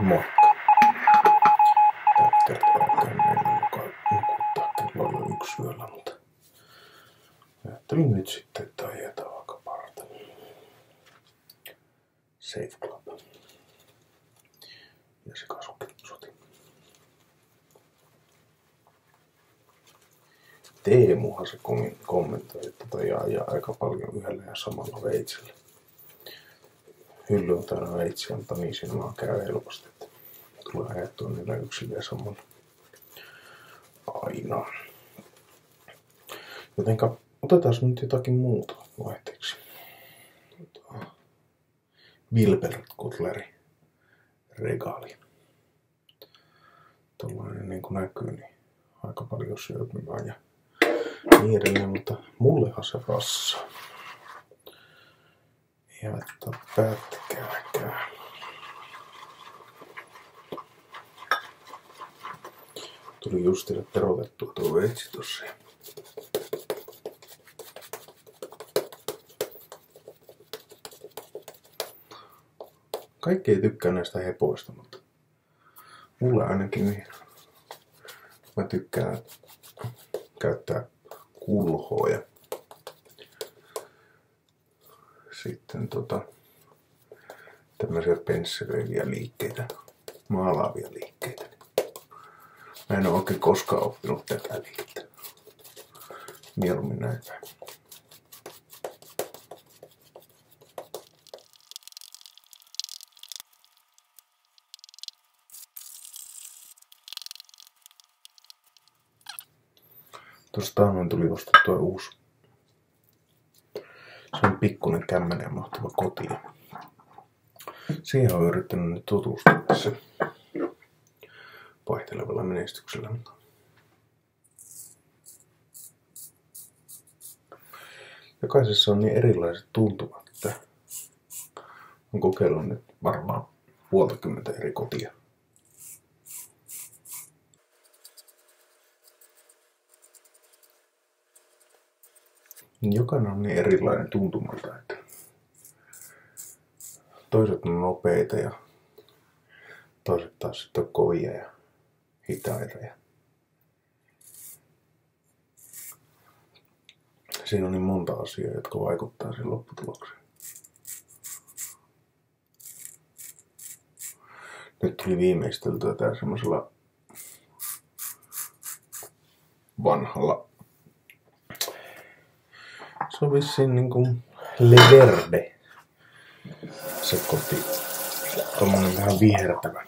Moikka. Tällä kertaa en mennä nukuttaa kello 1 yöllä, mutta ajattelin nyt sitten, että ajetaan vaikka parta. Safe Club. Ja se kasukki. Teemuhan se kommentoi, että toi ajaa aika paljon yhdellä ja samalla veitsellä. Hylly on täynnä veitsiä, mutta niin siinä vaan käy helposti, että tulee ajettua niillä yksillä ja samalla aina. Jotenka otetaan nyt jotakin muuta vaihteeksi. Wilbert Cutleri Regali. Tuollainen niin kuin näkyy, niin aika paljon syöpymää ja niin edelleen, mutta mullehan se rassaa. Ei haittaa pätkääkään. Tuli justille perotettua tuo veitsi tossa. Kaikki ei tykkää näistä hepoista, mutta mulle ainakin niin. Mä tykkään käyttää kulhoa ja sitten tämmöisiä pensselöiviä liikkeitä, maalaavia liikkeitä. Mä en oo oikein koskaan oppinut tätä liikettä. Mieluummin näin päin. Tuossa taannoin tuli ostettua uusi. Se on pikkuinen kämmeneen mahtava koti. Siihen on yrittänyt nyt tutustua tässä vaihtelevalla menestyksellä. Jokaisessa on niin erilaiset tuntumat, että olen kokeillut nyt varmaan 50 eri kotia. Jokainen on niin erilainen tuntumalta, että toiset on nopeita ja toiset taas sitten on kovia ja hitaita. Siinä on niin monta asiaa, jotka vaikuttaa siihen lopputulokseen. Nyt tuli viimeisteltyä tää semmoisella vanhalla. Se on vissiin niinku Leverde. Se koti. Tommonen vähän vihertävä.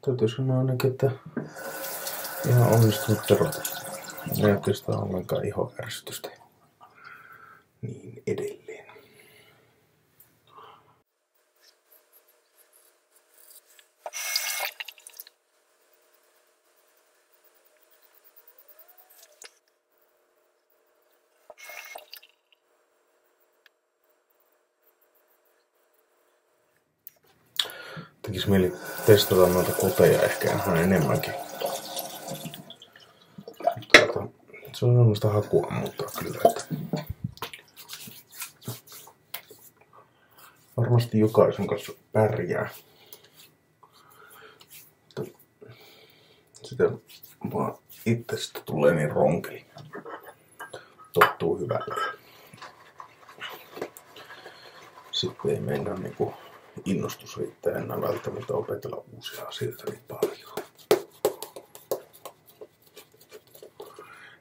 Täytyy sanoa ainakin, että ihan onnistunut perotus. Ei oikeastaan ollenkaan ihoärsytystä. Niin edelleen. Tekis mieli testata noita koteja ehkä ihan enemmänkin. Se on semmoista hakua muuttaa kyllä, että varmasti jokaisen kanssa pärjää. Sitä vaan itsestä tulee niin ronkeli. Tottuu hyvällä. Sitten ei mennä niinku innostus riittää enää välttämättä opetella uusia asioita niin paljon.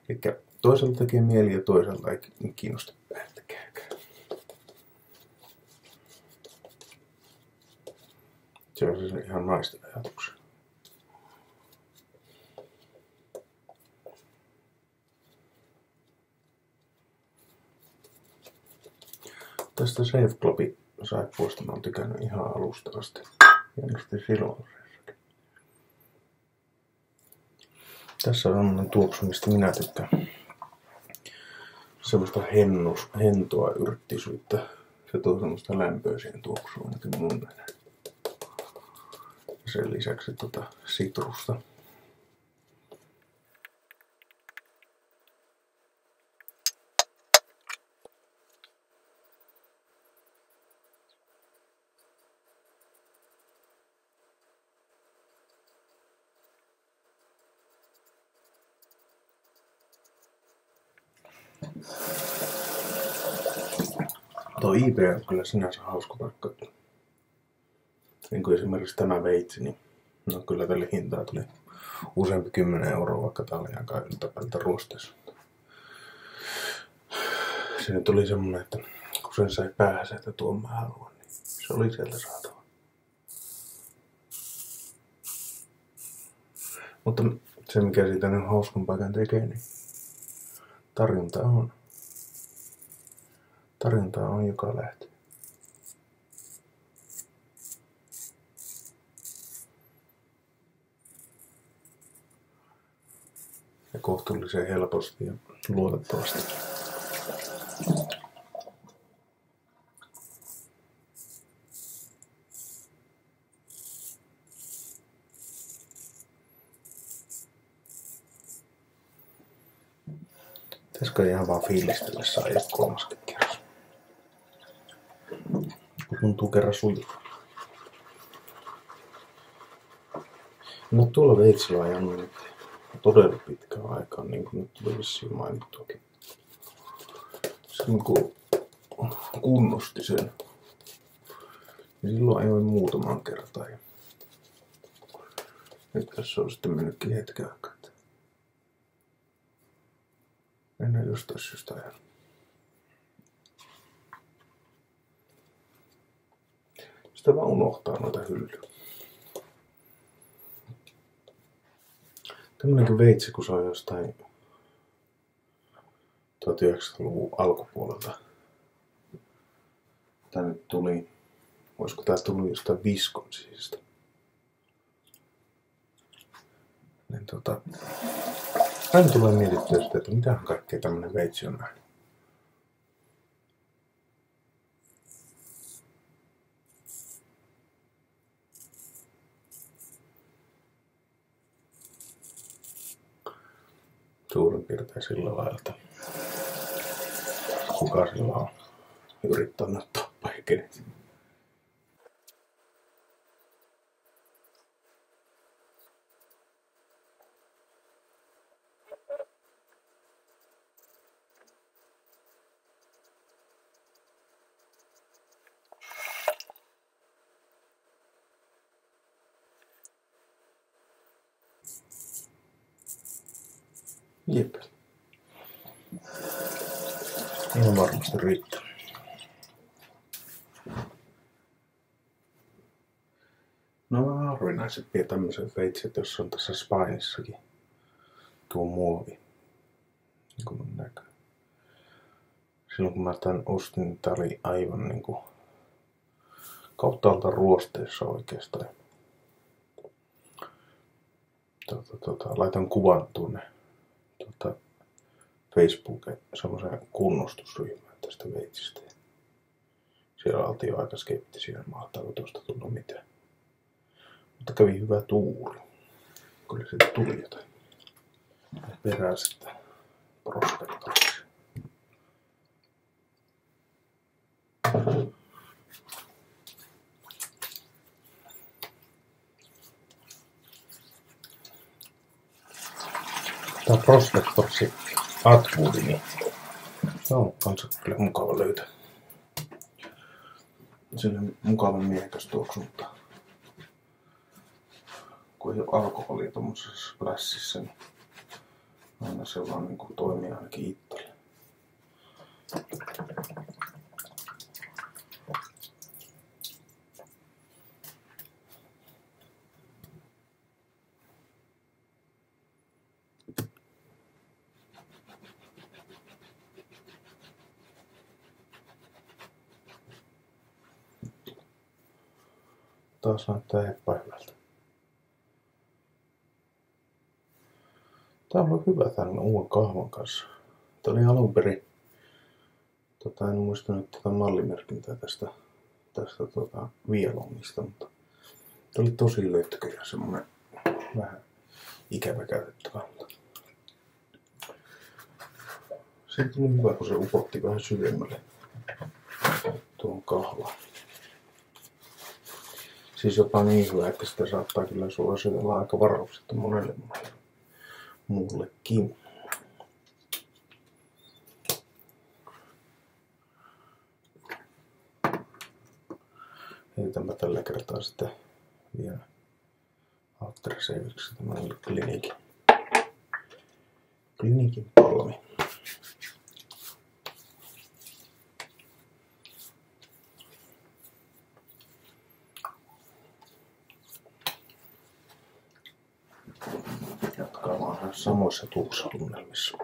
Eli toisaalta tekee mieli ja toisaalta ei kiinnosta pätkääkään. Se on siis ihan naisten ajatuksia. Tästä Safe Clubin saippuasta mä oon tykännyt ihan alusta asti. Hienosti silloisessakin. Tässä on semmonen tuoksu, mistä minä tykkään. Semmoista hentoa yrttisyyttä. Se tuo semmoista lämpöä siihen tuoksuun, ainakin mun mielestä. sen lisäksi sitrusta. Tuo IP on kyllä sinänsä hauska paikka. Niin kuin esimerkiksi tämä veitsi, niin no kyllä tälle hintaa tuli useampi 10 €, vaikka tää oli aika yltäpäältä ruosteessa. Siinä tuli semmonen, että kun sen sai päähänsä, että tuon mä haluan, niin se oli sieltä saatava. Mutta se mikä siitä nyt hauskan paikan tekee, niin tarjonta on. Tarjontaa on joka lähtee. Ja kohtuullisen helposti ja luotettavasti. Pitäisikö ihan vaan fiilistellä saa jo 3. kerros. Tuntuu kerran sujuva. No tuolla veitsillä on ajanut nyt todella pitkään aikaan, niin kuin nyt tuli vissiin mainittuakin. Se kun kunnosti sen, niin silloin ajoin muutaman kertaan. Ja nyt tässä on sitten mennytkin hetken aikaa. En jostain syystä ajanut. Sitä vaan unohtaa noita hyllyjä. Tämmönenkin veitsi, kun se on jostain 1900-luvun alkupuolelta. Tää nyt tuli, voisiko tää tullut jostain Wisconsinista. Niin aina tulee mietittyä sitä, että mitähän kaikkea tämmönen veitsi on nähnyt. Suurin piirtein sillä lailla, että kuka sillä on yrittänyt tappaa ja kenet. Jep. Ihan varmasti riittää. No harvinaisempi tämmöiset veitset, jos on tässä Spainissakin tuo muovi. Niin kuin näkyy. Silloin kun mä tän ostin, niin tää oli aivan niinku kauttaalta ruosteessa oikeastaan. Laitan kuvan tuonne Facebookin semmoisen kunnostusryhmään tästä veitsistä. Siellä oltiin jo aika skeptisiä, mahtaako tuosta tulla mitään. Mutta kävi hyvä tuuri. Kyllä siitä tuli jotain. Perään sitten prospektoriksi. Tää prospektoriksi Atwoodi, niin se on kanssa kyllä mukava löytää. Siinä on mukava miehekäs tuoksu, mutta kun ei ole alkoholia tommosessa plässissä, niin aina se vaan niin kuin toimii ainakin itselle. Taas näyttää epähyvältä. Tää on ollut hyvä tämän uuden kahvan kanssa. Tää oli alun perin, en muista nyt tätä mallimerkintää tästä Vialongista, mutta Tämä oli tosi lötkö ja semmonen vähän ikävä käytettävä. Se tuli hyvä, kun se upotti vähän syvemmälle tuon kahvaan. Siis jopa niin hyvä, että sitä saattaa kyllä suositella aika varauksetta monelle muullekin. Heitänpä tällä kertaa sitten vielä after saveiksi tämän Clinicin palmi. Jatkaa vaan samoissa tunnelmissa.